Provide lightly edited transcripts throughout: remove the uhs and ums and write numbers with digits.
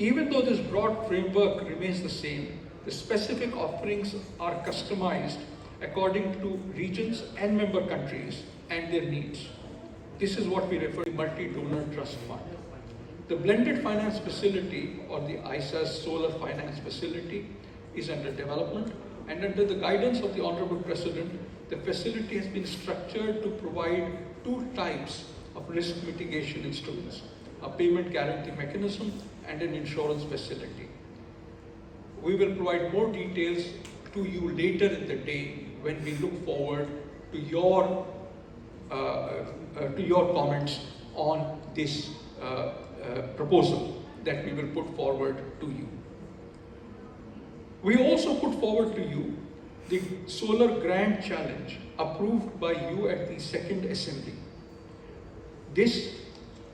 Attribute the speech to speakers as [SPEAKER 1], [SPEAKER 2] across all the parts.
[SPEAKER 1] Even though this broad framework remains the same, the specific offerings are customized according to regions and member countries and their needs. This is what we refer to multi-donor trust fund. The blended finance facility, or the ISA's solar finance facility, is under development, and under the guidance of the Hon'ble President, the facility has been structured to provide two types of risk mitigation instruments: a payment guarantee mechanism and an insurance facility. We will provide more details to you later in the day when we look forward to your comments on this proposal that we will put forward to you. We also put forward to you the Solar Grant Challenge approved by you at the Second Assembly. This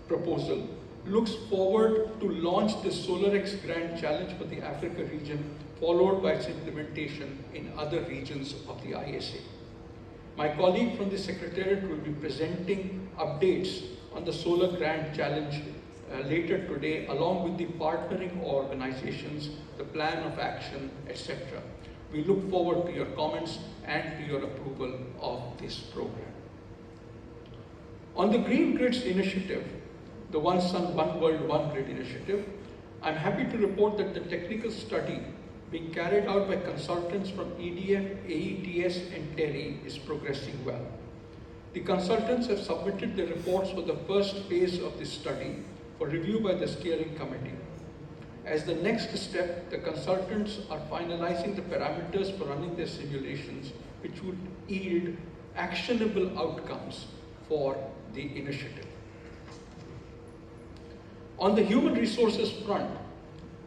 [SPEAKER 1] proposal looks forward to launch the SolarX Grant Challenge for the Africa region, followed by its implementation in other regions of the ISA. My colleague from the Secretariat will be presenting updates on the Solar Grant Challenge later today, along with the partnering organizations, the plan of action, etc. We look forward to your comments and to your approval of this program. On the Green Grids initiative, the One Sun, One World, One Grid initiative, I'm happy to report that the technical study being carried out by consultants from EDF, AETS, and TERI is progressing well. The consultants have submitted their reports for the first phase of this study for review by the steering committee. As the next step, the consultants are finalizing the parameters for running their simulations, which would yield actionable outcomes for the initiative. On the human resources front,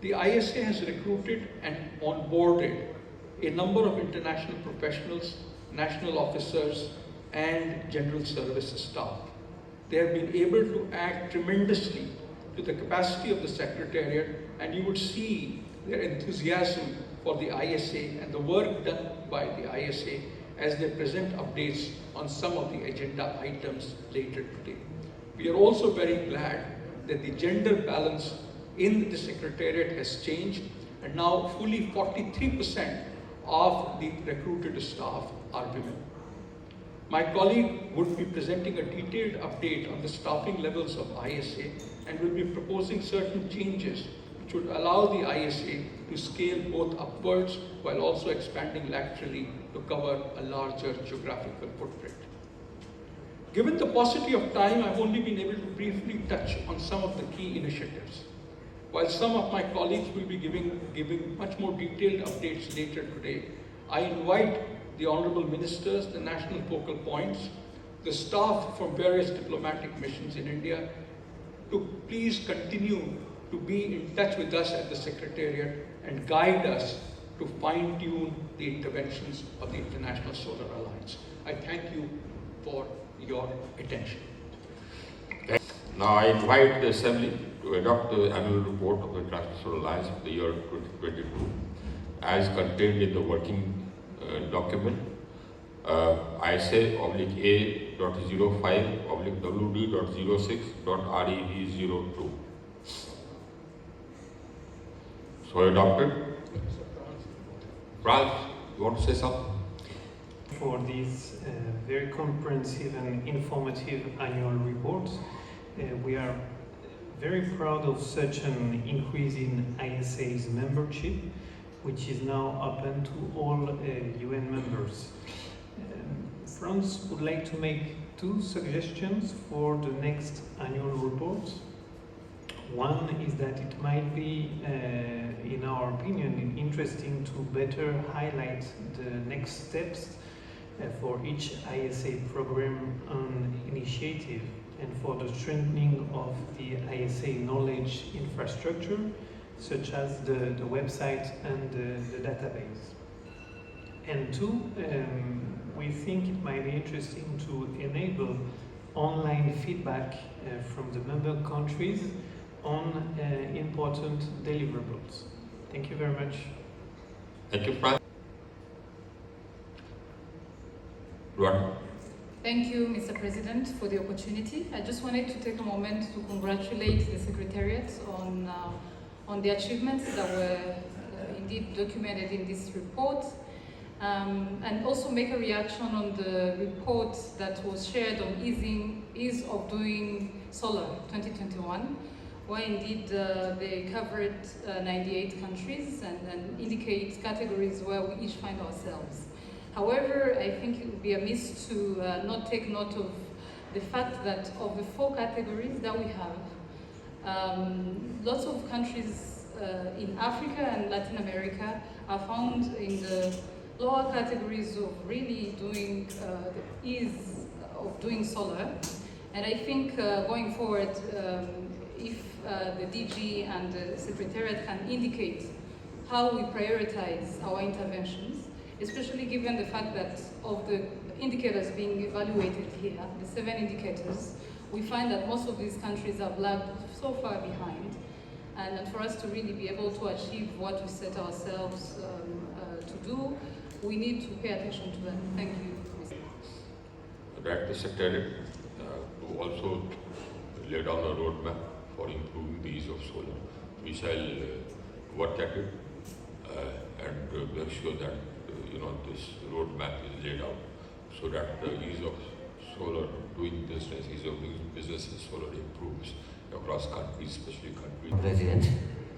[SPEAKER 1] the ISA has recruited and onboarded a number of international professionals, national officers, and general services staff. They have been able to add tremendously to the capacity of the Secretariat, and you would see their enthusiasm for the ISA and the work done by the ISA as they present updates on some of the agenda items later today. We are also very glad that the gender balance in the Secretariat has changed, and now fully 43% of the recruited staff are women. My colleague would be presenting a detailed update on the staffing levels of ISA and will be proposing certain changes which would allow the ISA to scale both upwards while also expanding laterally to cover a larger geographical footprint. Given the paucity of time, I've only been able to briefly touch on some of the key initiatives. While some of my colleagues will be giving much more detailed updates later today, I invite the Honourable Ministers, the national focal points, the staff from various diplomatic missions in India to please continue to be in touch with us at the Secretariat and guide us to fine-tune the interventions of the International Solar Alliance. I thank you for your attention.
[SPEAKER 2] Now I invite the Assembly to adopt the annual report of the International Solar Alliance for the year 2022 as contained in the working document ISA-A.05/WD.06.REV02. So adopted. Ralph, you want to say something?
[SPEAKER 3] For this very comprehensive and informative annual report. We are very proud of such an increase in ISA's membership, which is now open to all UN members. France would like to make two suggestions for the next annual report. One is that it might be, in our opinion, interesting to better highlight the next steps for each ISA program and initiative, and for the strengthening of the ISA knowledge infrastructure, such as the website and the database. And two, we think it might be interesting to enable online feedback from the member countries on important deliverables. Thank you very much.
[SPEAKER 2] Thank you, Frank. Luan.
[SPEAKER 4] Thank you, Mr. President, for the opportunity. I just wanted to take a moment to congratulate the Secretariat on the achievements that were indeed documented in this report, and also make a reaction on the report that was shared on ease of doing solar 2021, where indeed they covered 98 countries and indicate categories where we each find ourselves. However, I think it would be amiss to not take note of the fact that of the 4 categories that we have, lots of countries in Africa and Latin America are found in the lower categories of really doing the ease of doing solar. And I think going forward, if the DG and the Secretariat can indicate how we prioritize our interventions, especially given the fact that of the indicators being evaluated here, the 7 indicators, we find that most of these countries have lagged so far behind. And for us to really be able to achieve what we set ourselves to do, we need to pay attention to that. Thank you.
[SPEAKER 2] The Secretariat to also lay down a roadmap for improving the use of solar. We shall work at it and make sure that this roadmap is laid out so that the use of solar, doing business, ease of doing business in solar improves across countries, especially countries.
[SPEAKER 5] President,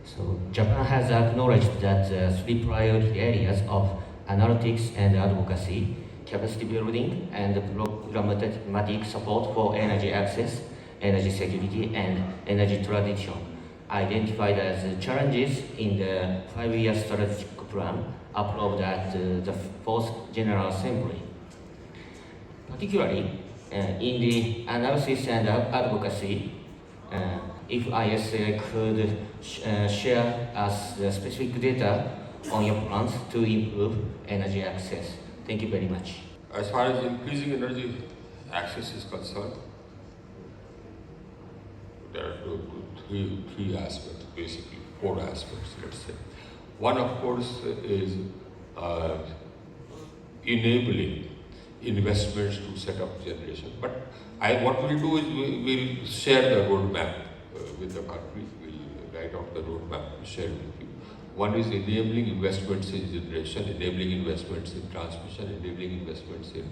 [SPEAKER 5] so Japan has acknowledged that 3 priority areas of analytics and advocacy, capacity building, and programmatic support for energy access, energy security, and energy transition identified as challenges in the 5-year strategic plan approved at the 4th General Assembly. Particularly, in the analysis and advocacy, if ISA could share us the specific data on your plans to improve energy access. Thank you very much.
[SPEAKER 2] As far as increasing energy access is concerned, there are three aspects, basically 4 aspects, let's say. One, of course, is enabling investments to set up generation. But what we'll do is we'll share the roadmap with the country. We'll write out the roadmap to share with you. One is enabling investments in generation, enabling investments in transmission, enabling investments in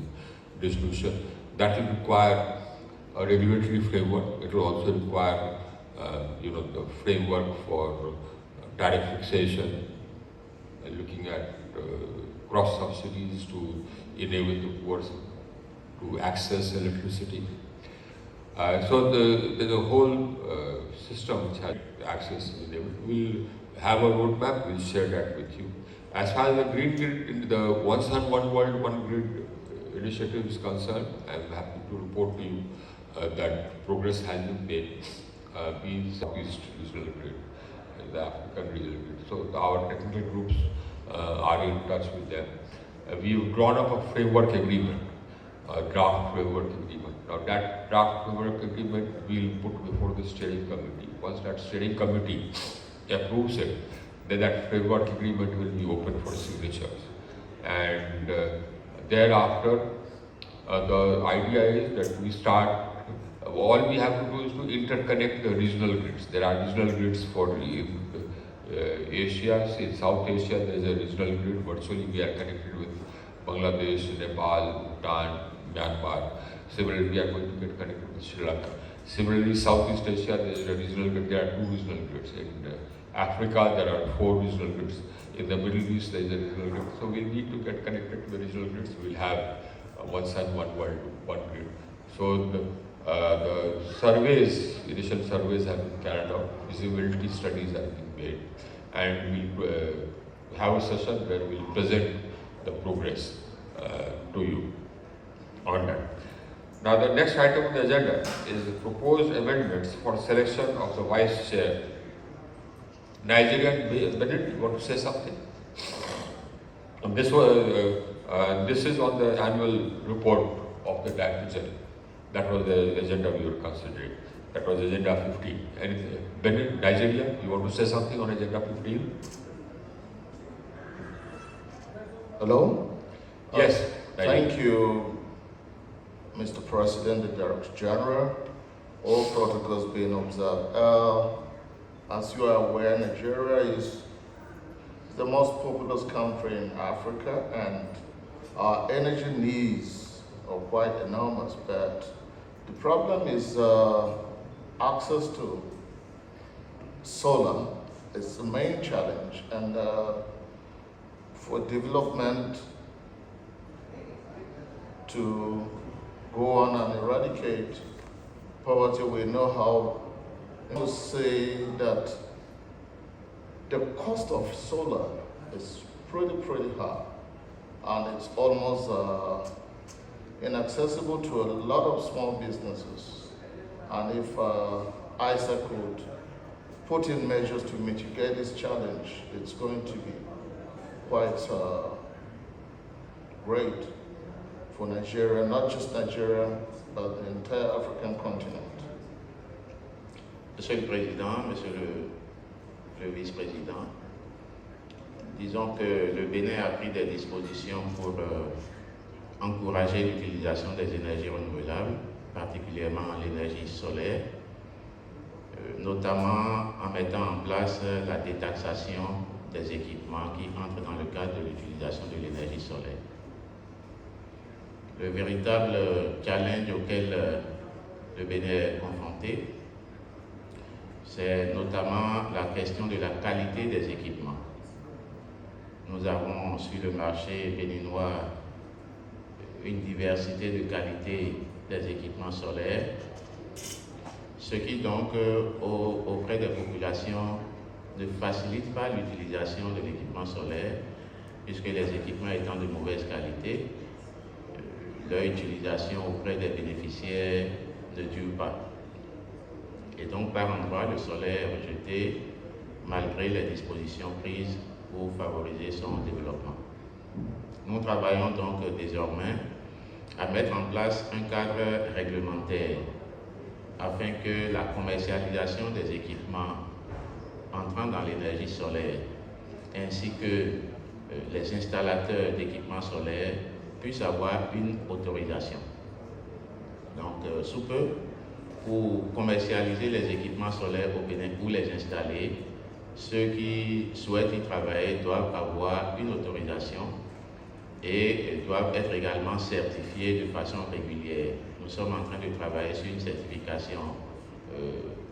[SPEAKER 2] distribution. That will require a regulatory framework. It will also require, the framework for tariff fixation, looking at cross subsidies to enable the poor to access electricity. So there's a whole system which has access enabled. We'll have a roadmap. We'll share that with you. As far as the green grid, the One Sun, One World, One Grid initiative is concerned, I'm happy to report to you that progress has been made. Be Southeast Regional Grid, the African Regional Grid. So our technical groups are in touch with them. We've drawn up a framework agreement, a draft framework agreement. Now that draft framework agreement we'll put before the steering committee. Once that steering committee approves it, then that framework agreement will be open for signatures. And thereafter, the idea is that we start, all we have to do is to interconnect the regional grids. There are regional grids for Asia, in South Asia there is a regional grid. Virtually we are connected with Bangladesh, Nepal, Bhutan, Myanmar. Similarly, we are going to get connected with Sri Lanka. Similarly, Southeast Asia there is a regional grid. There are 2 regional grids. In Africa there are 4 regional grids. In the Middle East there is a regional grid. So we need to get connected to the regional grids. We will have One Sun, One World, One Grid. So the surveys, initial surveys have been carried out, feasibility studies have been made, and we'll have a session where we'll present the progress to you on that. Now the next item on the agenda is the proposed amendments for selection of the Vice Chair. Nigeria and Benin, you want to say something? This is on the annual report of the Director General. That was the agenda we were considering. That was agenda 15. Anything? Benin, Nigeria, you want to say something on agenda 15?
[SPEAKER 6] Hello?
[SPEAKER 2] Yes.
[SPEAKER 6] Thank you, Mr. President, the Director General. All protocols being observed. As you are aware, Nigeria is the most populous country in Africa, and our energy needs are quite enormous, but the problem is access to solar is the main challenge, and for development to go on and eradicate poverty, we know how to say that the cost of solar is pretty high, and it's almost inaccessible to a lot of small businesses. And if ISA could put in measures to mitigate this challenge, it's going to be quite great for Nigeria, not just Nigeria, but the entire African continent.
[SPEAKER 7] Monsieur le Président, Monsieur le Vice-président, disons que le Bénin a pris des dispositions pour encourager l'utilisation des énergies renouvelables, particulièrement l'énergie solaire, notamment en mettant en place la détaxation des équipements qui entrent dans le cadre de l'utilisation de l'énergie solaire. Le véritable challenge auquel le Bénin est confronté, c'est notamment la question de la qualité des équipements. Nous avons sur le marché béninois une diversité de qualité des équipements solaires, ce qui donc auprès des populations ne facilite pas l'utilisation de l'équipement solaire, puisque les équipements étant de mauvaise qualité, leur utilisation auprès des bénéficiaires ne dure pas. Et donc, par endroits, le solaire est rejeté malgré les dispositions prises pour favoriser son développement. Nous travaillons donc désormais à mettre en place un cadre réglementaire afin que la commercialisation des équipements entrant dans l'énergie solaire ainsi que les installateurs d'équipements solaires puissent avoir une autorisation. Donc, sous peu, pour commercialiser les équipements solaires au Bénin ou les installer, ceux qui souhaitent y travailler doivent avoir une autorisation et doivent être également certifiés de façon régulière. Nous sommes en train de travailler sur une certification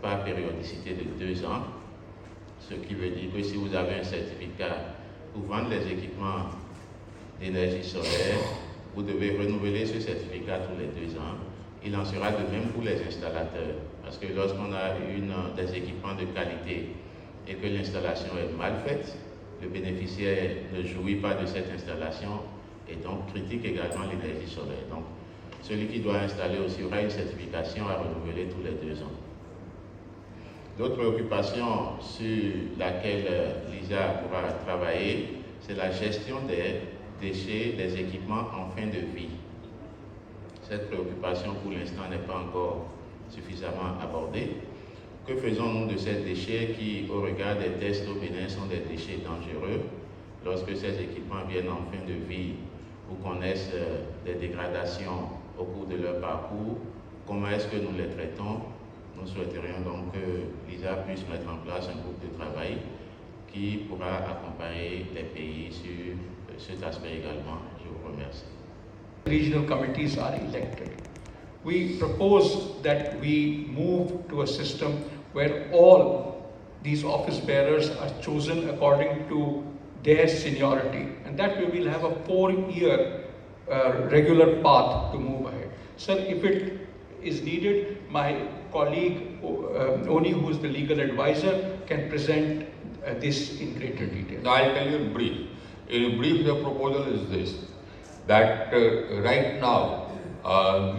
[SPEAKER 7] par périodicité de 2 ans, ce qui veut dire que si vous avez un certificat pour vendre les équipements d'énergie solaire, vous devez renouveler ce certificat tous les 2 ans. Il en sera de même pour les installateurs, parce que lorsqu'on a des équipements de qualité et que l'installation est mal faite, le bénéficiaire ne jouit pas de cette installation et donc critique également l'énergie solaire. Donc, celui qui doit installer aussi aura une certification à renouveler tous les 2 ans. L'autre préoccupation sur laquelle l'ISA pourra travailler, c'est la gestion des déchets des équipements en fin de vie. Cette préoccupation pour l'instant n'est pas encore suffisamment abordée. Que faisons-nous de ces déchets qui, au regard des tests au Bénin, sont des déchets dangereux lorsque ces équipements viennent en fin de vie ou connaissent des dégradations au cours de leur parcours? Comment est-ce que nous les traitons? Nous souhaiterions donc que l'ISA puisse mettre en place un groupe de travail qui pourra accompagner les pays sur cet aspect également. Je vous remercie.
[SPEAKER 1] Regional committees are elected. We propose that we move to a system where all these office bearers are chosen according to their seniority, and that way we'll have a 4-year regular path to move ahead. Sir, if it is needed, my colleague Oni, who is the legal advisor, can present this in greater detail.
[SPEAKER 2] Now I'll tell you in brief. In brief, the proposal is this, that right now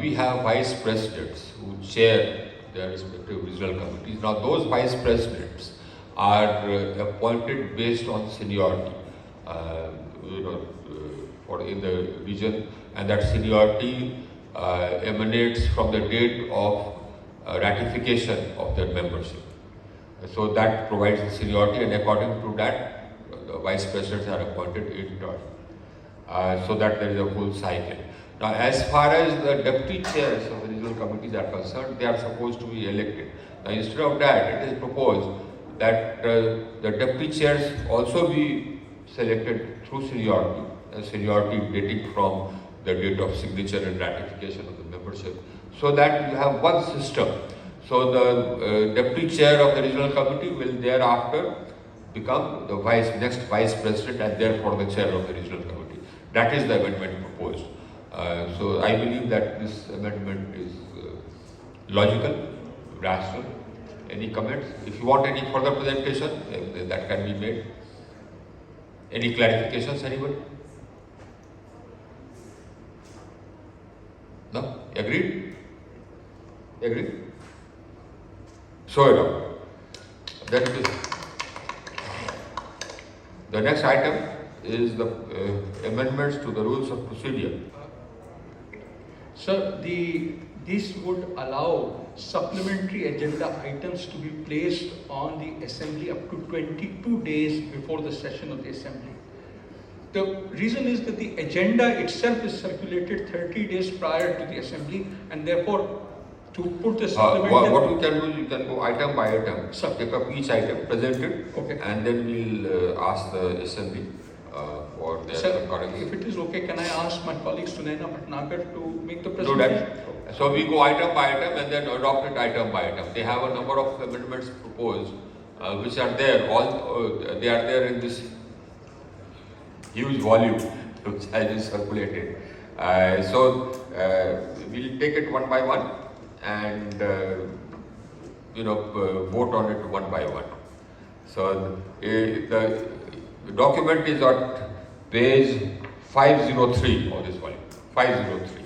[SPEAKER 2] we have vice presidents who chair their respective regional committees. Now those vice presidents are appointed based on seniority, in the region, and that seniority emanates from the date of ratification of their membership. So that provides the seniority, and according to that, the vice presidents are appointed in turn, so that there is a full cycle. Now, as far as the deputy chairs of the regional committees are concerned, they are supposed to be elected. Now, instead of that, it is proposed that the deputy chairs also be selected through seniority, seniority dating from the date of signature and ratification of the membership, so that you have one system. So the deputy chair of the regional committee will thereafter become the next vice president and therefore the chair of the regional committee. That is the amendment proposed. So I believe that this amendment is logical, rational. Any comments? If you want any further presentation, that can be made. Any clarifications, anybody? No? Agreed? Agreed? Show it up. That is. The next item is the amendments to the rules of procedure.
[SPEAKER 1] Sir, this would allow supplementary agenda items to be placed on the assembly up to 22 days before the session of the assembly. The reason is that the agenda itself is circulated 30 days prior to the assembly, and therefore to put the supplementary...
[SPEAKER 2] What you can do, you can go item by item.
[SPEAKER 1] Sir.
[SPEAKER 2] Take up each item, present it,
[SPEAKER 1] Okay.
[SPEAKER 2] and then we'll ask the assembly for their
[SPEAKER 1] Sir,
[SPEAKER 2] concurrence.
[SPEAKER 1] if it is okay, can I ask my colleague Sunaina Bhatnagar to make the
[SPEAKER 2] Do
[SPEAKER 1] presentation?
[SPEAKER 2] that. So we go item by item and then adopt it item by item. They have a number of amendments proposed, which are there. They are there in this huge volume which has been circulated. We'll take it one by one and vote on it one by one. So the document is at page 503 of this volume. 503.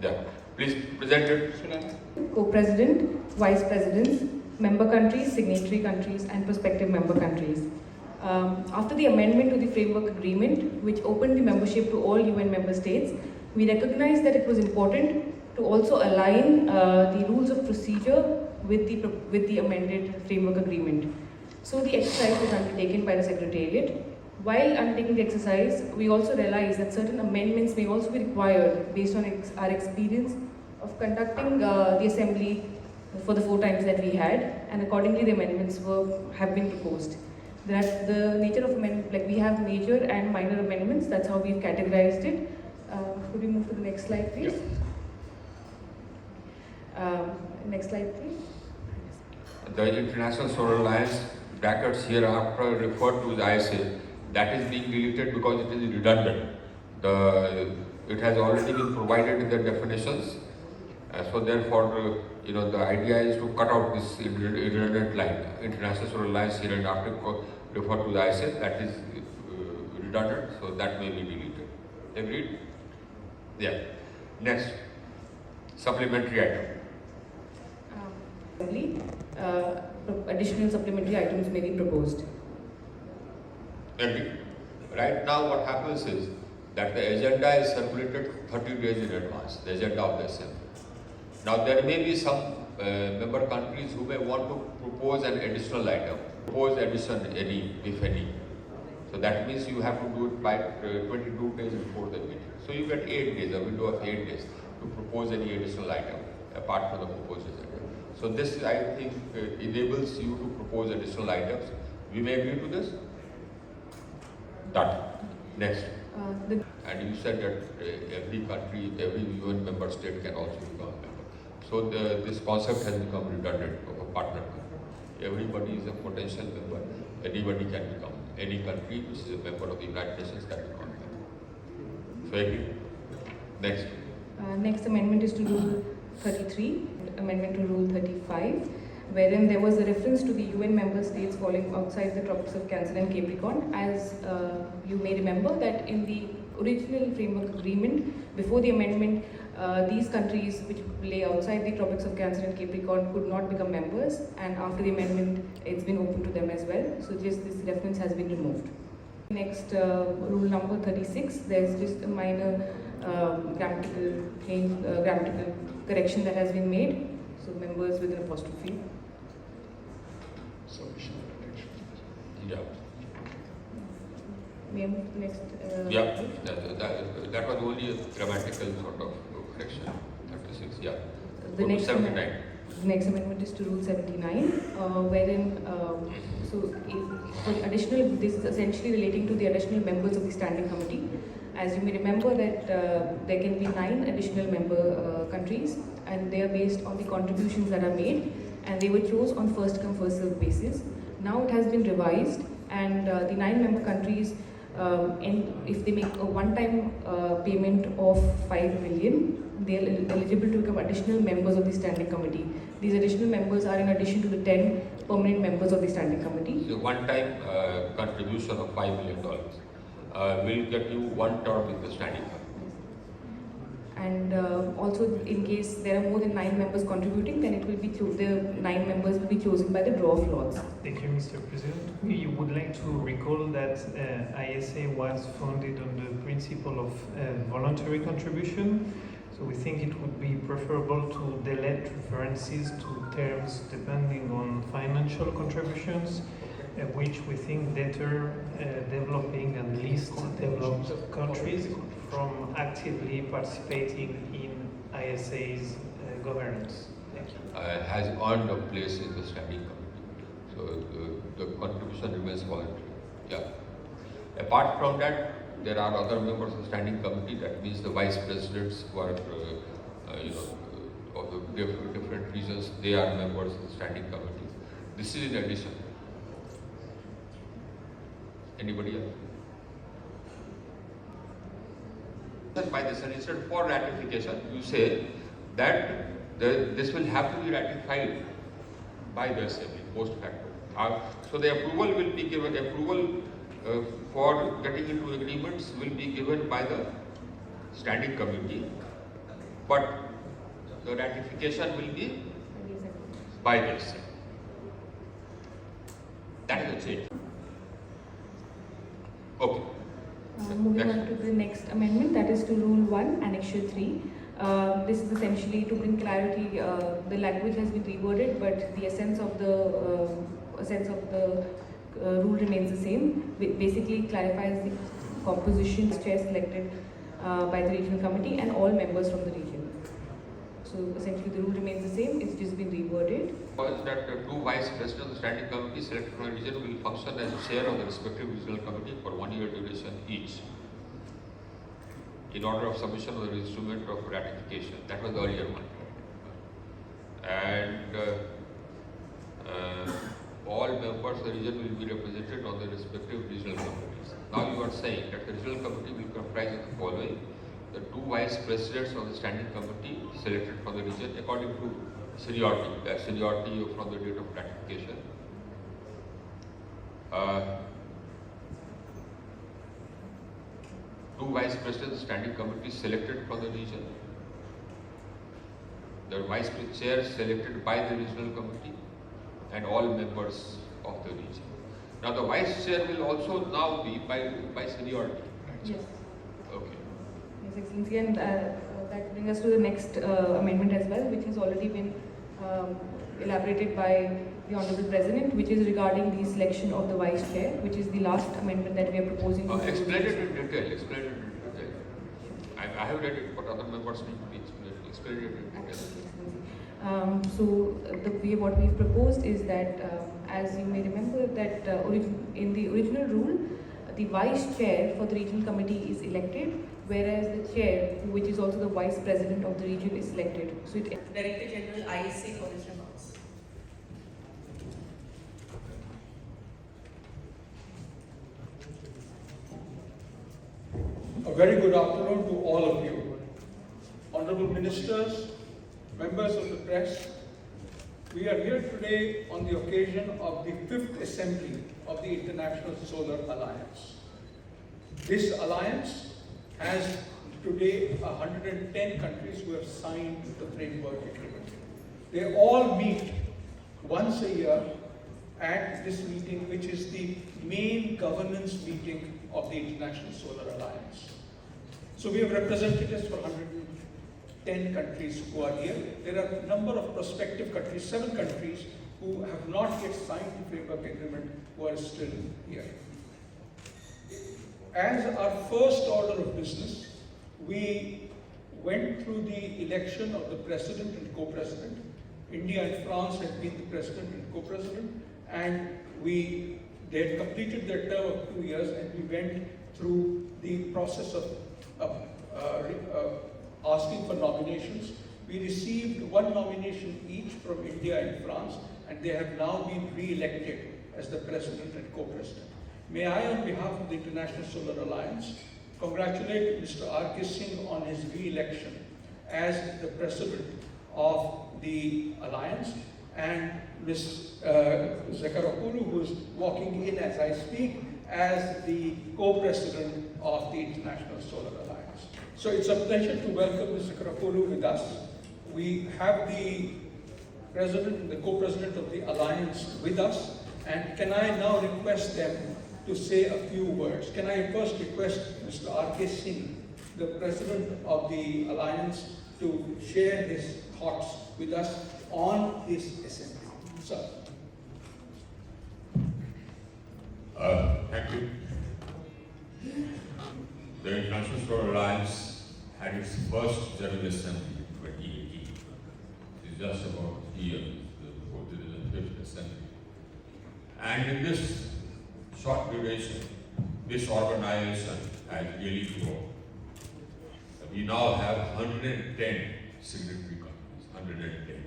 [SPEAKER 2] Yeah. Please present it, Sunaina.
[SPEAKER 8] Co-president, vice presidents, member countries, signatory countries, and prospective member countries. After the amendment to the framework agreement, which opened the membership to all UN member states, we recognized that it was important to also align the rules of procedure with the amended framework agreement. So the exercise was undertaken by the Secretariat. While undertaking the exercise, we also realized that certain amendments may also be required based on our experience of conducting the assembly for the 4 times that we had, and accordingly the amendments have been proposed. That the nature of amendment, like we have major and minor amendments, that's how we've categorized it. Could we move to the next slide, please?
[SPEAKER 1] Yeah.
[SPEAKER 8] Next slide, please.
[SPEAKER 2] The International Solar Alliance brackets hereafter referred to the ISA. That is being deleted because it is redundant. It has already been provided in the definitions. So therefore, the idea is to cut out this redundant line. International Solar Alliance hereafter referred to the ISA. That is redundant, so that may be deleted. Agreed? Yeah. Next, supplementary item.
[SPEAKER 8] Additional supplementary items may be proposed.
[SPEAKER 2] Agreed. Right now what happens is that the agenda is circulated 30 days in advance, the agenda of the assembly. Now there may be some member countries who may want to propose an additional item, if any. So that means you have to do it by 22 days before the meeting. So you get 8 days, a window of 8 days to propose any additional item apart from the proposed agenda. So this, I think, enables you to propose additional items. We may agree to this? Done. Next. And you said that every country, every UN member state can also become a member. So this concept has become redundant of a partner country. Everybody is a potential member. Anybody can become. Any country which is a member of the United Nations can become a member. So agree. Next.
[SPEAKER 8] Next amendment is to Rule 33, amendment to Rule 35, wherein there was a reference to the UN member states falling outside the tropics of Cancer and Capricorn. As you may remember that in the original framework agreement, before the amendment, these countries which lay outside the tropics of Cancer and Capricorn could not become members, and after the amendment, it's been open to them as well. So just this reference has been removed. Next, rule number 36, there's just a minor grammatical correction that has been made. So members with an apostrophe.
[SPEAKER 2] Yeah.
[SPEAKER 8] May I move to the next?
[SPEAKER 2] Yeah, that was only a grammatical sort of correction. 36, yeah.
[SPEAKER 8] The next
[SPEAKER 2] 79.
[SPEAKER 8] The next amendment is to Rule 79, wherein this is essentially relating to the additional members of the Standing Committee. As you may remember that there can be 9 additional member countries, and they are based on the contributions that are made, and they were chosen on first come first served basis. Now it has been revised, and the 9 member countries, if they make a one-time payment of 5 million, they are eligible to become additional members of the Standing Committee. These additional members are in addition to the 10 permanent members of the Standing Committee.
[SPEAKER 2] The one-time contribution of $5 million will get you one term in the Standing Committee.
[SPEAKER 8] And also, in case there are more than 9 members contributing, then it will be the 9 members will be chosen by the draw of lots.
[SPEAKER 3] Thank you, Mr. President. We would like to recall that ISA was founded on the principle of voluntary contribution. So we think it would be preferable to delete references to terms depending on financial contributions, which we think better developing and least developed countries from actively participating in ISA's governance. Thank you.
[SPEAKER 2] Has earned a place in the Standing Committee. So the contribution remains voluntary. Yeah. Apart from that, there are other members of the Standing Committee, that means the vice presidents who are, of the different regions, they are members of the Standing Committee. This is in addition. Anybody else? By the resolution for ratification, you say that this will have to be ratified by the Assembly post facto. So the approval will be given. Approval for getting into agreements will be given by the Standing Committee, but the ratification will be by the Assembly. That is the change. Okay.
[SPEAKER 8] Moving on to the next amendment, that is to Rule 1, Annexure 3. This is essentially to bring clarity. The language has been reworded, but the essence of the rule remains the same. It basically clarifies the composition, chair selected by the regional committee, and all members from the region. So essentially, the rule remains the same. It's just been reworded.
[SPEAKER 2] Was that the 2 vice presidents of the Standing Committee selected from the region will function as chair of the respective regional committee for 1 year duration each, in order of submission of the instrument of ratification. That was the earlier one. And all members of the region will be represented on the respective regional committees. Now you are saying that the regional committee will comprise of the following: the 2 vice presidents of the Standing Committee selected from the region according to seniority, seniority from the date of ratification. 2 vice presidents of the Standing Committee selected from the region. The vice chair selected by the regional committee, and all members of the region. Now the vice chair will also now be by seniority. Right?
[SPEAKER 8] Yes.
[SPEAKER 2] Okay.
[SPEAKER 8] Yes, Excellency, and that brings us to the next amendment as well, which has already been elaborated by the Hon'ble President, which is regarding the selection of the vice chair, which is the last amendment that we are proposing.
[SPEAKER 2] Explain it in detail. Explain it in detail. I have read it, but other members need to be explained. Explain it in detail.
[SPEAKER 8] So what we've proposed is that, as you may remember, that in the original rule, the vice chair for the regional committee is elected, whereas the chair, which is also the vice president of the region, is selected. So
[SPEAKER 9] Director General ISA for his remarks.
[SPEAKER 1] A very good afternoon to all of you. Honorable Ministers, members of the press, we are here today on the occasion of the 5th Assembly of the International Solar Alliance. This alliance has today 110 countries who have signed the framework agreement. They all meet once a year at this meeting, which is the main governance meeting of the International Solar Alliance. So we have representatives for 110 countries who are here. There are a number of prospective countries, 7 countries, who have not yet signed the framework agreement, who are still here. As our first order of business, we went through the election of the president and co-president, India and France had been the president and co-president, and they had completed their term of 2 years, and we went through the process of asking for nominations. We received one nomination each from India and France, and they have now been re-elected as the president and co-president. May I, on behalf of the International Solar Alliance, congratulate Mr. R.K. Singh on his re-election as the president of the alliance, and Ms. Zakaropoulos, who is walking in as I speak, as the co-president of the International Solar Alliance. So it's a pleasure to welcome Ms. Zakaropoulos with us. We have the president and the co-president of the alliance with us, and can I now request them to say a few words? Can I first request Mr. R.K. Singh, the president of the alliance, to share his thoughts with us on this assembly. Sir.
[SPEAKER 2] Thank you. The International Solar Alliance had its first General Assembly in 2018. It's just about a year, voted in the 5th Assembly. And in this short duration, this organization has really grown. We now have 110 signatory countries, 110.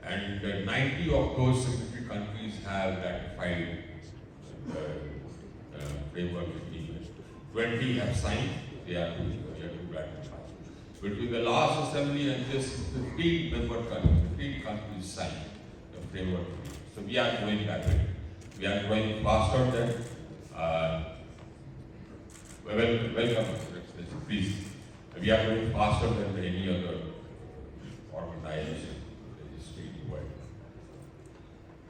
[SPEAKER 2] And 90 of those signatory countries have ratified framework agreement. 20 have signed, they are to ratify. Between the last assembly and this, 15 member countries, 15 countries signed the framework agreement. So we are going that way. We are going faster than, welcome, please. We are going faster than any other organization in the history world.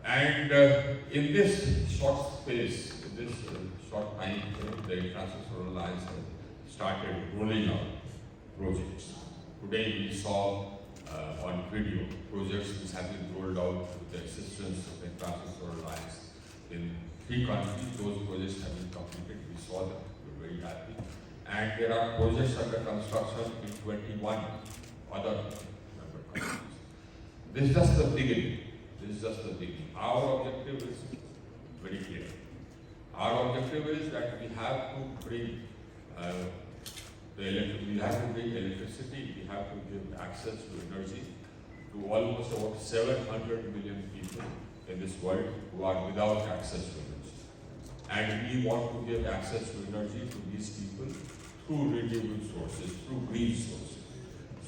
[SPEAKER 2] And in this short space, in this short time, the International Solar Alliance has started rolling out projects. Today we saw on video projects which have been rolled out with the assistance of the International Solar Alliance in 3 countries. Those projects have been completed. We saw them. We were very happy. And there are projects under construction in 21 other member countries. This is just the beginning. This is just the beginning. Our objective is very clear. Our objective is that we have to bring electricity, we have to give access to energy to almost about 700 million people in this world who are without access to energy. And we want to give access to energy to these people through renewable sources, through green sources.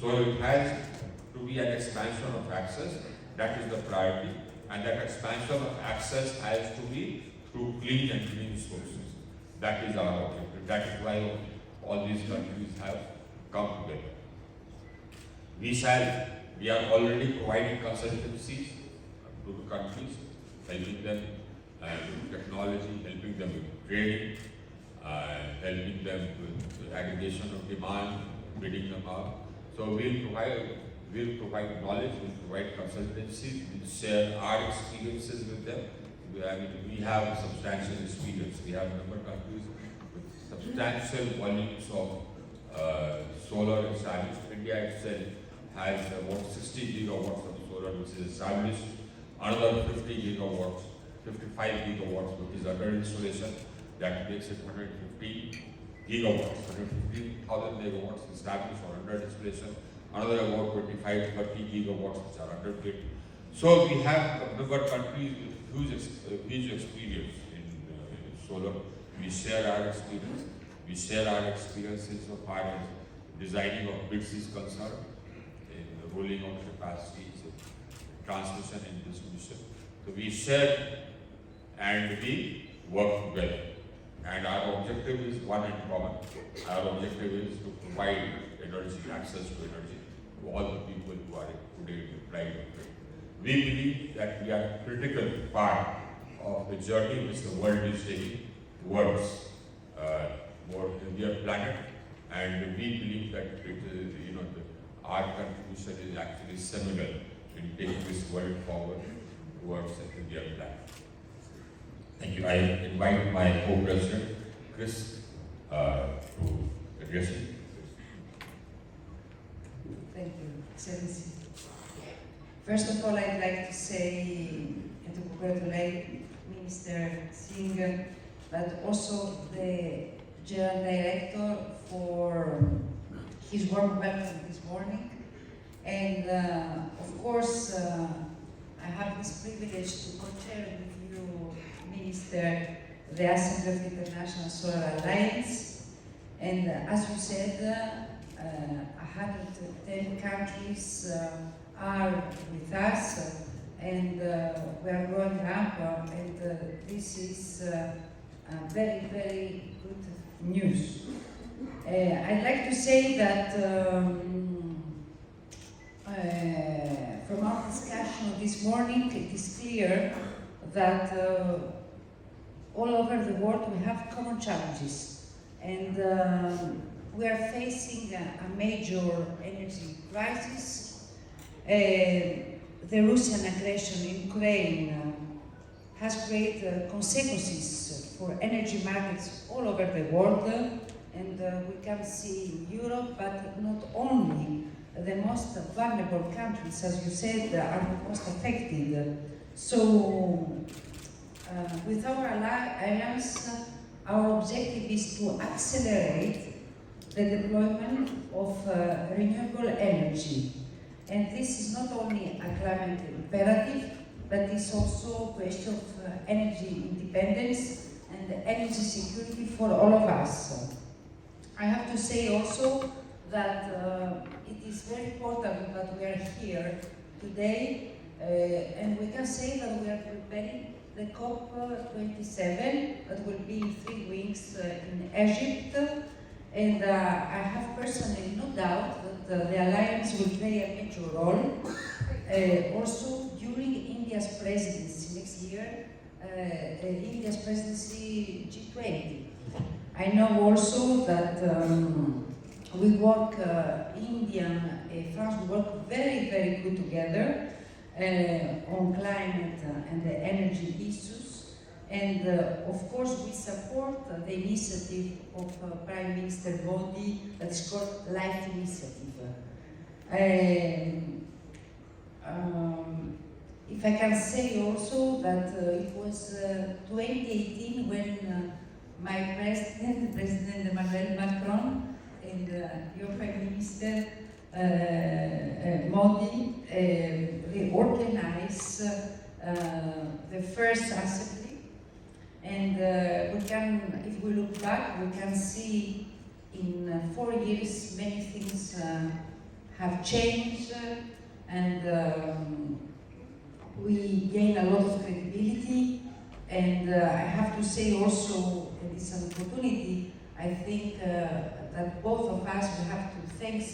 [SPEAKER 2] So it has to be an expansion of access, that is the priority, and that expansion of access has to be through clean and green sources. That is our objective. That is why all these countries have come together. We are already providing consultancies to the countries, helping them with technology, helping them with training, helping them with the aggregation of demand, bidding them out. So we'll provide knowledge, we'll provide consultancy, we'll share our experiences with them. We have substantial experience. We have member countries with substantial volumes of solar established. India itself has about 60 gigawatts of solar which is established, another 50 gigawatts, 55 gigawatts which is under installation. That makes it 150 gigawatts, 150,000 megawatts established or under installation, another about 25 to 30 gigawatts which are under bid. So we have member countries with huge experience in solar. We share our experience. We share our experiences of our designing of grids is concerned, in the rolling out capacities, transmission and distribution. So we share and we work together. And our objective is one and common. Our objective is to provide energy, access to energy to all the people who are today deprived of it. We believe that we are a critical part of the journey which the world is taking towards more healthier planet, and we believe that our contribution is actually seminal in taking this world forward towards a healthier planet. Thank you. I invite my co-president, Chris, to address you.
[SPEAKER 9] Thank you, Excellency.
[SPEAKER 10] First of all, I'd like to say and to congratulate Minister Singh, but also the General Director for his warm welcome this morning. And of course, I have this privilege to co-chair with you, Minister, the Assembly of International Solar Alliance. And as you said, 110 countries are with us, and we are growing up, and this is very, very good news. I'd like to say that from our discussion this morning, it is clear that all over the world we have common challenges, and we are facing a major energy crisis. The Russian aggression in Ukraine has great consequences for energy markets all over the world, and we can see in Europe, but not only. The most vulnerable countries, as you said, are the most affected. So, with our alliance, our objective is to accelerate the deployment of renewable energy. And this is not only a climate imperative, but it's also a question of energy independence and energy security for all of us. I have to say also that it is very important that we are here today, and we can say that we are preparing the COP27 that will be in 3 weeks in Egypt. And I have personally no doubt that the Alliance will play a major role. Also, during India's presidency next year, India's presidency G20. I know also that we work, India and France work very, very good together on climate and the energy issues. And of course, we support the initiative of Prime Minister Modi that is called Life Initiative. If I can say also that it was 2018 when my president, President Emmanuel Macron, and your Prime Minister Modi, they organized the first assembly. And we can, if we look back, we can see in 4 years many things have changed, and we gain a lot of credibility. And I have to say also, in this opportunity, I think that both of us will have to thank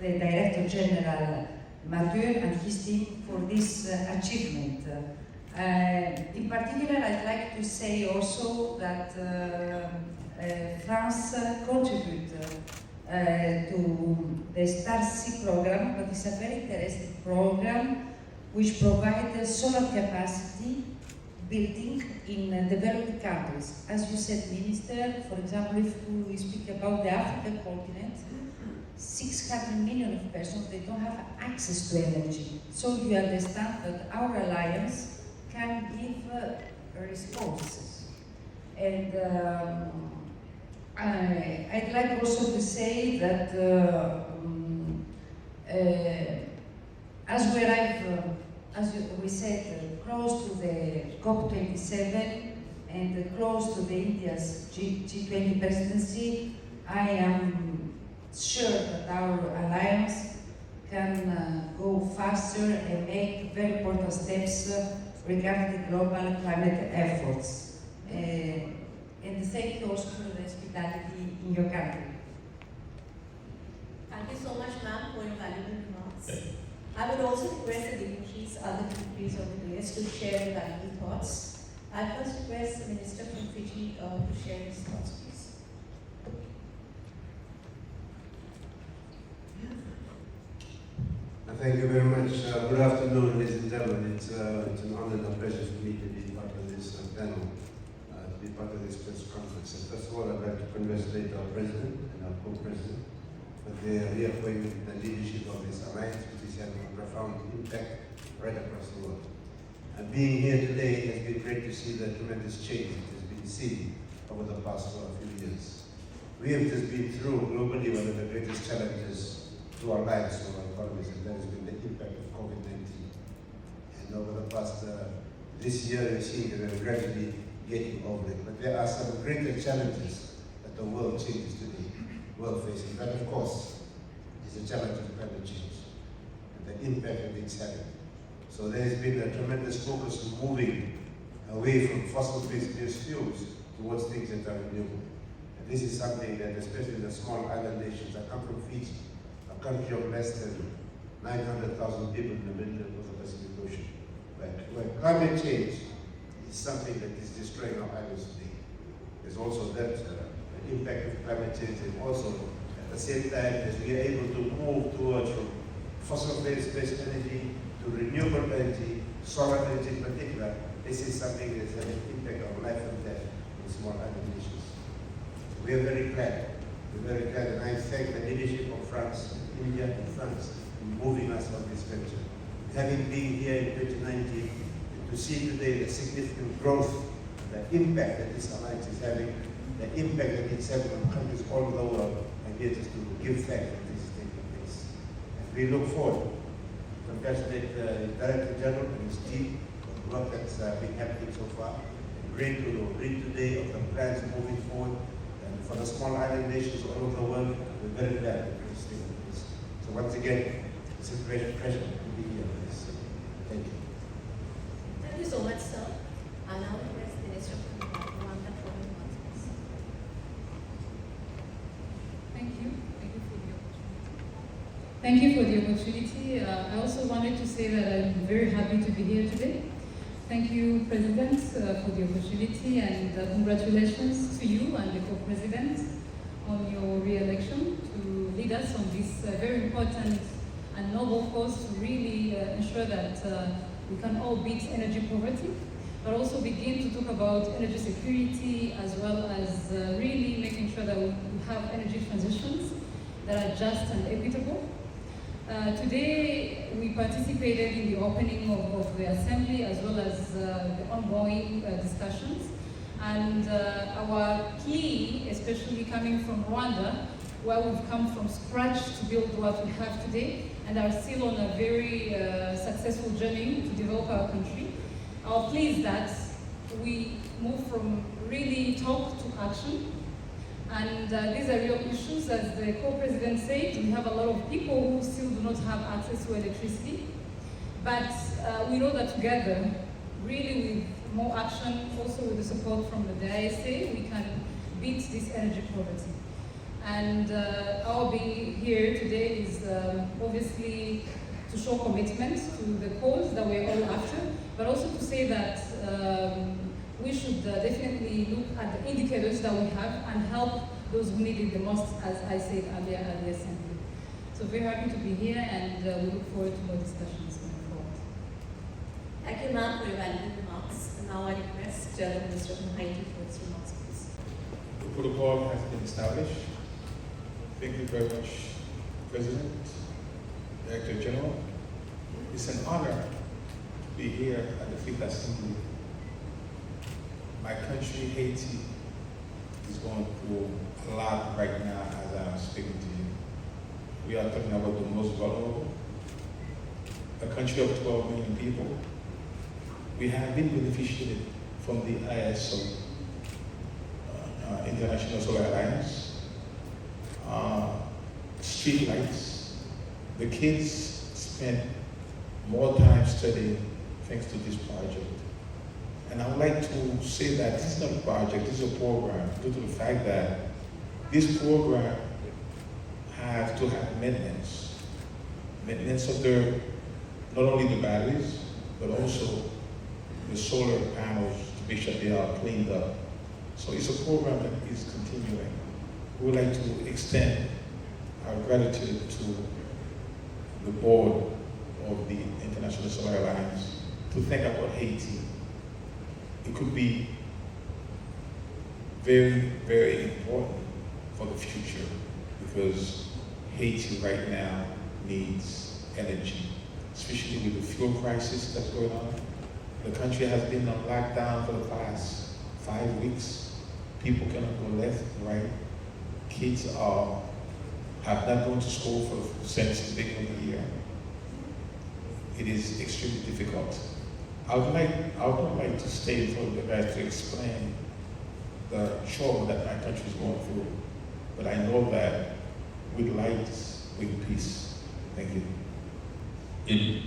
[SPEAKER 10] the Director General Mathieu and his team for this achievement. In particular, I'd like to say also that France contributed to the Star-C program, but it's a very interesting program which provides solar capacity building in developing countries. As you said, Minister, for example, if we speak about the African continent, 600 million of persons, they don't have access to energy. So you understand that our alliance can give responses. And I'd like also to say that as we arrive, as we said, close to the COP27 and close to the India's G20 presidency, I am sure that our alliance can go faster and make very important steps regarding global climate efforts. And thank you also for the hospitality in your country.
[SPEAKER 9] Thank you so much, ma'am, for your valuable remarks. I would also request the dignitaries, other dignitaries of the dais to share their valuable thoughts. I first request the Minister from Fiji to share his thoughts, please.
[SPEAKER 11] Thank you very much. Good afternoon, ladies and gentlemen. It's an honor and a pleasure for me to be part of this panel, to be part of this press conference. And first of all, I'd like to congratulate our President and our Co-President for the reappointment in the leadership of this alliance, which is having a profound impact right across the world. And being here today has been great to see the tremendous change that has been seen over the past few years. We have just been through globally one of the greatest challenges to our lives, to our economies, and that has been the impact of COVID-19. And over the past, this year, we see that we're gradually getting over it. But there are some greater challenges that the world changes today, world facing. That, of course, is the challenge of climate change and the impact that it's having. So there has been a tremendous focus on moving away from fossil-based fuels towards things that are renewable. And this is something that, especially the small island nations, I come from Fiji, a country of less than 900,000 people in the middle of the Pacific Ocean, where climate change is something that is destroying our islands today. There's also that impact of climate change, and also at the same time as we are able to move towards from fossil-based energy to renewable energy, solar energy in particular, this is something that has an impact on life and death in small island nations. We are very glad. We're very glad, and I thank the leadership of France, India, and France in moving us on this venture. Having been here in 2019, to see today the significant growth, the impact that this alliance is having, the impact that it's having on countries all over the world, and here just to give thanks that this is taking place. And we look forward to congratulate the Director General and his team for the work that's been happening so far. Great to read today of the plans moving forward. And for the small island nations all over the world, we're very glad that this is taking place. So once again, it's a great pleasure to be here with this. Thank you.
[SPEAKER 9] Thank you so much, sir. I now request the Minister of Rwanda for remarks.
[SPEAKER 4] Thank you. Thank you for the opportunity. Thank you for the opportunity. I also wanted to say that I'm very happy to be here today. Thank you, President, for the opportunity, and congratulations to you and the Co-President on your re-election to lead us on this very important and noble cause to really ensure that we can all beat energy poverty, but also begin to talk about energy security, as well as really making sure that we have energy transitions that are just and equitable. Today, we participated in the opening of the Assembly, as well as the ongoing discussions. And our plea, especially coming from Rwanda, where we've come from scratch to build what we have today, and are still on a very successful journey to develop our country. Our plea is that we move from really talk to action. And these are real issues. As the Co-President said, we have a lot of people who still do not have access to electricity. But we know that together, really with more action, also with the support from the ISA, we can beat this energy poverty. And our being here today is obviously to show commitment to the cause that we're all after, but also to say that we should definitely look at the indicators that we have and help those who need it the most, as I said earlier at the Assembly. So very happy to be here, and we look forward to more discussions going forward.
[SPEAKER 9] Thank you, ma'am, for your valuable remarks. And now I request the Minister of Haiti for his remarks, please.
[SPEAKER 12] The protocol has been established. Thank you very much, President, Director General. It's an honor to be here at the Fifth Assembly. My country, Haiti, is going through a lot right now as I'm speaking to you. We are talking about the most vulnerable, a country of 12 million people. We have been beneficiated from the ISO, International Solar Alliance, street lights. The kids spent more time studying thanks to this project. And I would like to say that this is not a project, this is a program, due to the fact that this program has to have maintenance. Maintenance of not only the batteries, but also the solar panels to make sure they are cleaned up. So it's a program that is continuing. We would like to extend our gratitude to the board of the International Solar Alliance to think about Haiti. It could be very, very important for the future, because Haiti right now needs energy, especially with the fuel crisis that's going on. The country has been on lockdown for the past 5 weeks. People cannot go left, right. Kids have not gone to school since the beginning of the year. It is extremely difficult. I would like to stay for the guys to explain the trouble that my country is going through. But I know that with light, with peace. Thank you.
[SPEAKER 2] In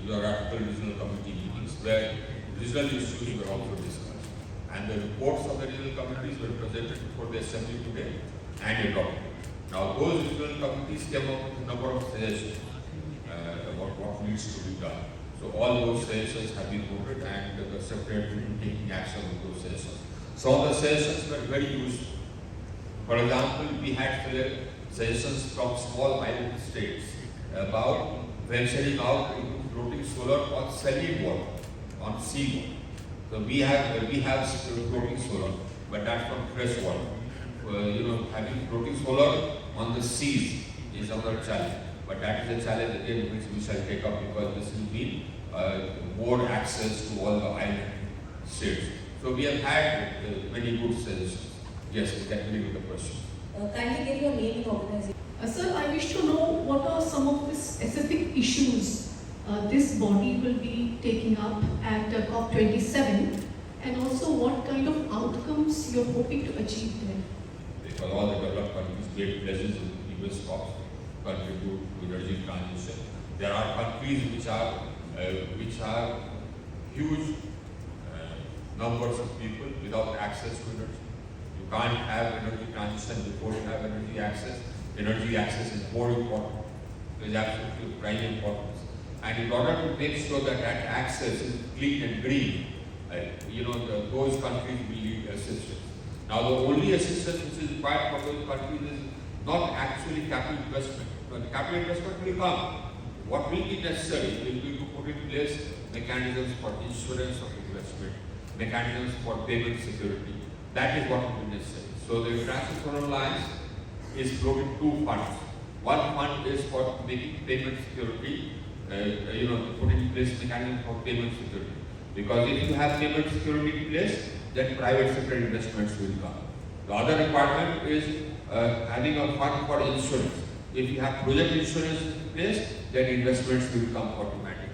[SPEAKER 2] your African Regional Committee meetings, where regional issues were also discussed, and the reports of the regional committees were presented before the Assembly today and adopted. Now, those regional committees came up with a number of suggestions about what needs to be done. So all those suggestions have been noted, and the Secretariat will be taking action on those suggestions. Some of the suggestions were very useful. For example, we had suggestions from small island states about venturing out into floating solar on saline water, on sea water. So we have floating solar, but that's from fresh water. Having floating solar on the seas is another challenge. But that is a challenge again which we shall take up, because this will mean more access to all the island states. So we have had many good suggestions. Yes, we can begin with the question.
[SPEAKER 9] Kindly get your name and organization.
[SPEAKER 13] Sir, I wish to know what are some of the specific issues this body will be taking up at COP27, and also what kind of outcomes you're hoping to achieve there.
[SPEAKER 2] Because all the developed countries made pledges in the previous COPs to contribute to energy transition. There are countries which are huge numbers of people without access to energy. You can't have energy transition before you have energy access. Energy access is more important. It is absolutely of prime importance. And in order to make sure that that access is clean and green, those countries will need assistance. Now, the only assistance which is required for those countries is not actually capital investment. But the capital investment will come. What will be necessary will be to put in place mechanisms for insurance of investment, mechanisms for payment security. That is what will be necessary. So the International Solar Alliance is floating two funds. One fund is for making payment security, putting in place mechanisms for payment security. Because if you have payment security in place, then private sector investments will come. The other requirement is having a fund for insurance. If you have project insurance in place, then investments will come automatically.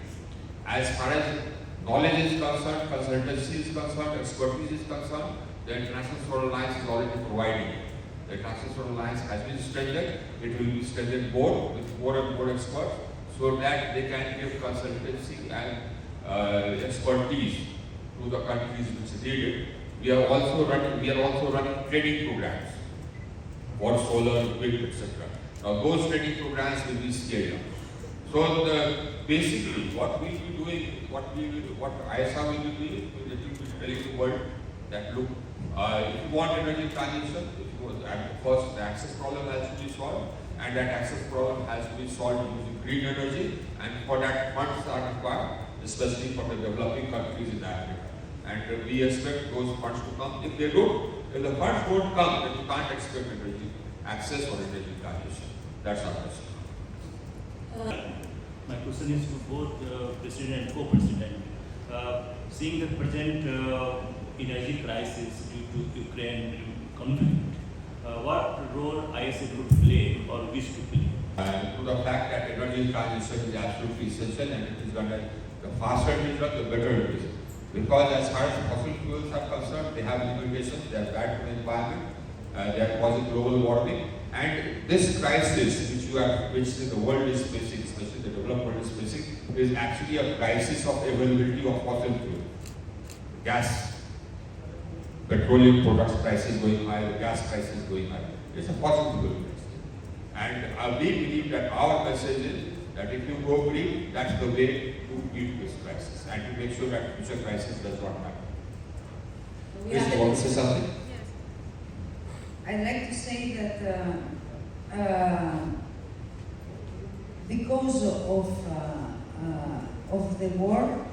[SPEAKER 2] As far as knowledge is concerned, consultancy is concerned, expertise is concerned, the International Solar Alliance is already providing it. The International Solar Alliance has been strengthened. It will be strengthened more with more and more experts, so that they can give consultancy and expertise to the countries which need it. We are also running training programs for solar, wind, etc. Now those training programs will be scaled up. So basically, what we will be doing, what ISA will be doing, we will be telling the world that look, if you want energy transition, first the access problem has to be solved, and that access problem has to be solved using green energy, and for that funds are required, especially for the developing countries in Africa. And we expect those funds to come. If they don't, if the funds don't come, then you can't expect energy access or energy transition. That's our question.
[SPEAKER 14] My question is to both President and Co-President. Seeing the present energy crisis due to Ukraine conflict, what role ISA would play or wish to play?
[SPEAKER 2] To the fact that energy transition is absolutely essential, and it is done the faster it is done, the better it is. Because as far as fossil fuels are concerned, they have limitations, they are bad for the environment, they are causing global warming, and this crisis which the world is facing, especially the developed world is facing, is actually a crisis of availability of fossil fuel. Gas, petroleum products prices going high, gas prices going high. It's a fossil fuel crisis. And we believe that our message is that if you go green, that's the way to beat this crisis and to make sure that future crisis does not happen. Please, you want to say something?
[SPEAKER 10] Yes. I'd like to say that because of the war,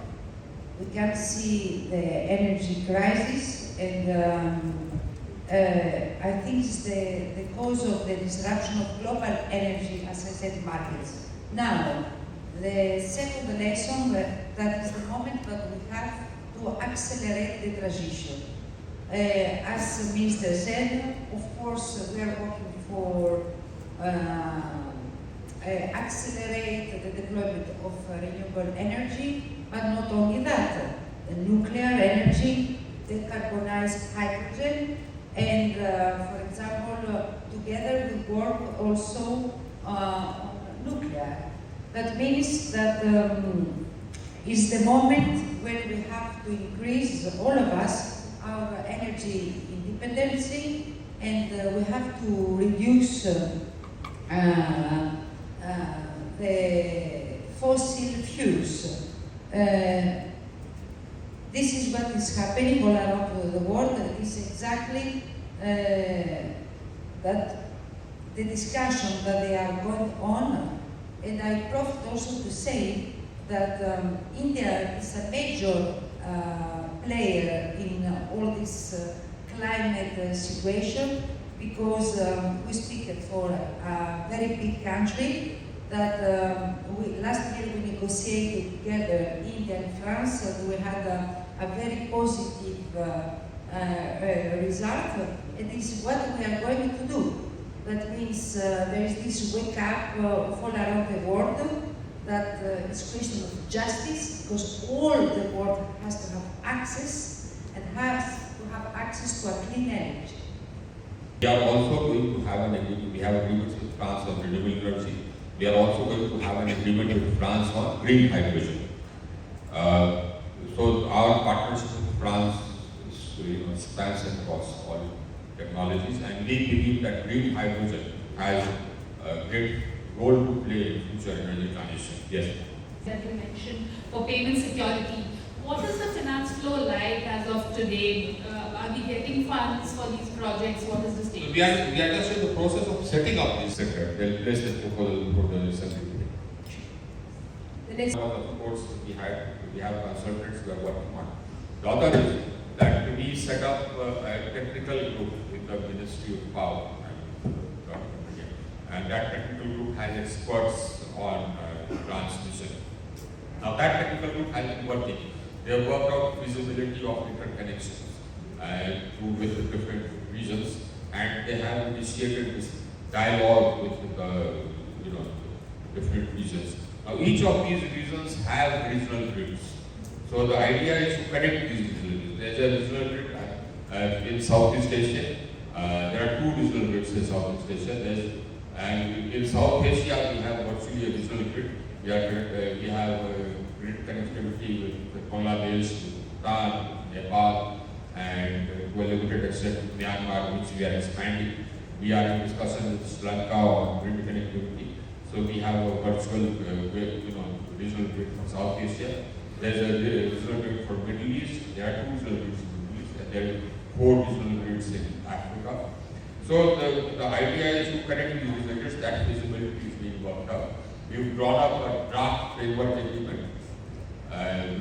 [SPEAKER 10] we can see the energy crisis, and I think it's the cause of the disruption of global energy, as I said, markets. Now, the second lesson, that is the moment that we have to accelerate the transition. As the Minister said, of course, we are working for accelerate the deployment of renewable energy, but not only that, the nuclear energy, decarbonized hydrogen, and for example, together we work also on nuclear. That means that is the moment when we have to increase, all of us, our energy independency, and we have to reduce the fossil fuels. This is what is happening all around the world. It is exactly that the discussion that they are going on. And I profit also to say that India is a major player in all this climate situation, because we speak for a very big country that last year we negotiated together, India and France. We had a very positive result, and this is what we are going to do. That means there is this wake up all around the world that it's a question of justice, because all the world has to have access and has to have access to a clean energy.
[SPEAKER 2] We are also going to have an agreement. We have agreements with France on renewable energy. We are also going to have an agreement with France on green hydrogen. So our partnership with France spans across all technologies, and we believe that green hydrogen has a great role to play in future energy transition. Yes.
[SPEAKER 13] That you mentioned for payment security. What is the finance flow like as of today? Are we getting funds for these projects? What is the status?
[SPEAKER 2] We are just in the process of setting up this sector. There is the proposal for the assembly. Of course, we have consultants we are working on. The other is that we set up a technical group with the Ministry of Power and that technical group has experts on transmission. Now that technical group has been working. They have worked out feasibility of interconnections with the different regions, and they have initiated this dialogue with the different regions. Now each of these regions have regional grids. So the idea is to connect these regional grids. There is a regional grid in Southeast Asia. There are two regional grids in Southeast Asia. And in South Asia, we have virtually a regional grid. We have grid connectivity with Bangladesh, Bhutan, Nepal, and to a limited extent Myanmar, which we are expanding. We are in discussion with Sri Lanka on grid connectivity. So we have a virtual regional grid for South Asia. There's a regional grid for Middle East. There are two regional grids in the Middle East, and there are 4 regional grids in Africa. So the idea is to connect these regional grids. That feasibility is being worked out. We've drawn up a draft framework agreement,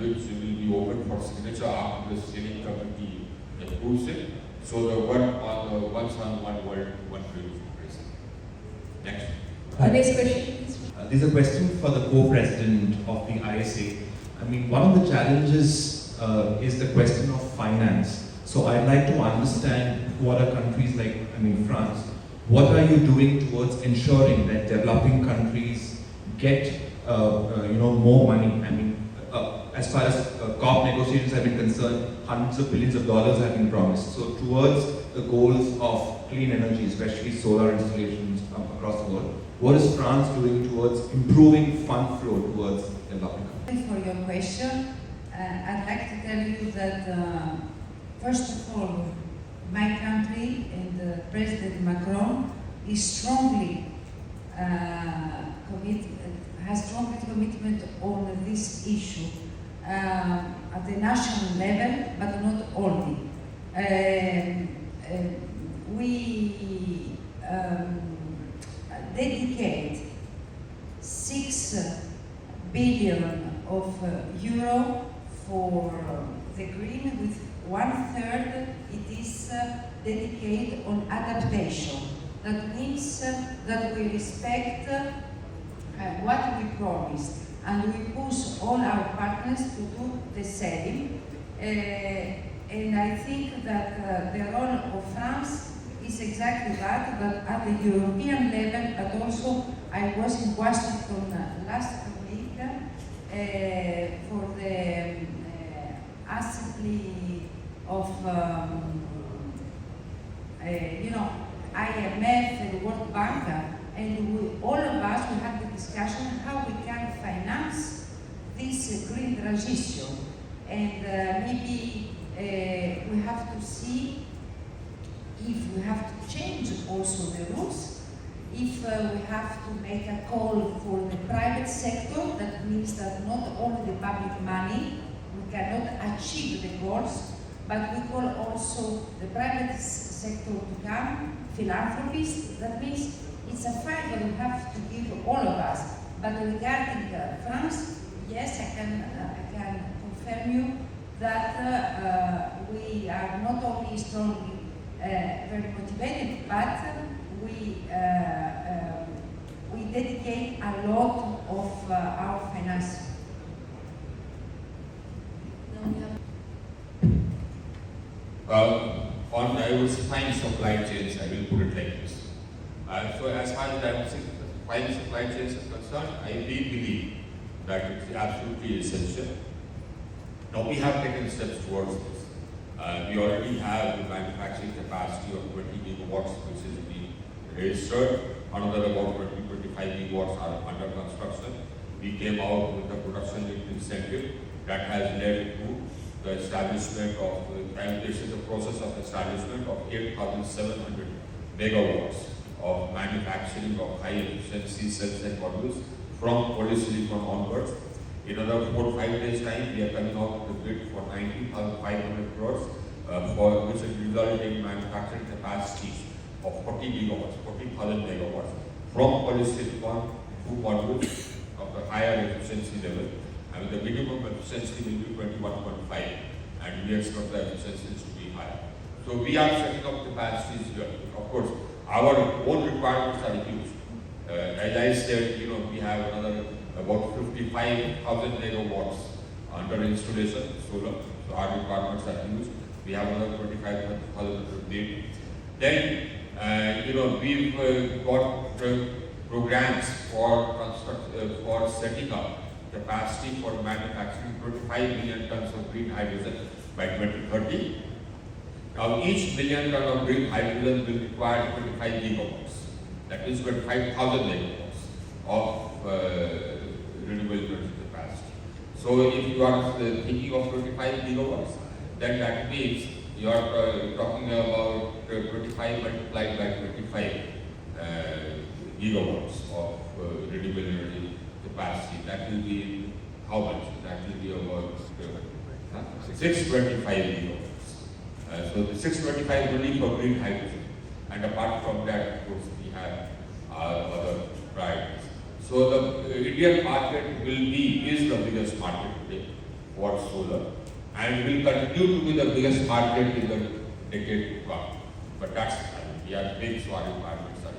[SPEAKER 2] which will be open for signature after the steering committee approves it. So the work on the one sun, one world, one grid is present. Next.
[SPEAKER 8] Next question, please.
[SPEAKER 15] There's a question for the co-president of the ISA. I mean, one of the challenges is the question of finance. So I'd like to understand who other countries like, France, what are you doing towards ensuring that developing countries get, more money? As far as COP negotiations have been concerned, hundreds of billions of dollars have been promised. So towards the goals of clean energy, especially solar installations across the world, what is France doing towards improving fund flow towards developing countries?
[SPEAKER 10] Thank you for your question. I'd like to tell you that first of all, my country and President Macron is strongly has strong commitment on this issue at the national level, but not only. We dedicate 6 billion of euro for the green, with 1/3 1/3 it is dedicated on adaptation. That means that we respect what we promised, and we push all our partners to do the same. And I think that the role of France is exactly that, that at the European level, but also I was in Washington last week for the assembly of IMF and World Bank, and all of us, we had the discussion how we can finance this green transition. And maybe we have to see if we have to change also the rules, if we have to make a call for the private sector. That means that not only the public money, we cannot achieve the goals, but we call also the private sector to come, philanthropists. That means it's a fight that we have to give all of us. But regarding France, yes, I can confirm you that we are not only strongly very motivated, but we dedicate a lot of our finances.
[SPEAKER 2] On diversifying supply chains, I will put it like this. So as far as diversifying supply chains is concerned, I really believe that it's absolutely essential. Now we have taken steps towards this. We already have the manufacturing capacity of 20 gigawatts, which is being registered. Another about 20-25 gigawatts are under construction. We came out with the production incentive that has led to the establishment of the process of establishment of 8,700 megawatts of manufacturing of high efficiency cells and modules from polysilicon onwards. In another 4 to 5 days time, we are coming out with a bid for 19,500 crores for which is resulting in manufacturing capacity of 40 gigawatts, 40,000 megawatts from polysilicon to modules of the higher efficiency level. And the minimum efficiency will be 21.5, and we expect the efficiencies to be high. So we are setting up capacities here. Of course, our own requirements are huge. As I said, we have another about 55,000 megawatts under installation, solar. So our requirements are huge. We have another 25,000 made. Then, we've got programs for setting up capacity for manufacturing 25 million tons of green hydrogen by 2030. Now, each million ton of green hydrogen will require 25 gigawatts. That is 25,000 megawatts of renewable energy capacity. So, if you are thinking of 25 gigawatts, then that means you are talking about 25 multiplied by 25 gigawatts of renewable energy capacity. That will be how much? That will be about 625 gigawatts. So the 625 only for green hydrogen, and apart from that, of course, we have other priorities. So the Indian market is the biggest market today for solar, and will continue to be the biggest market in the decade to come. But that's we are big, so our requirements are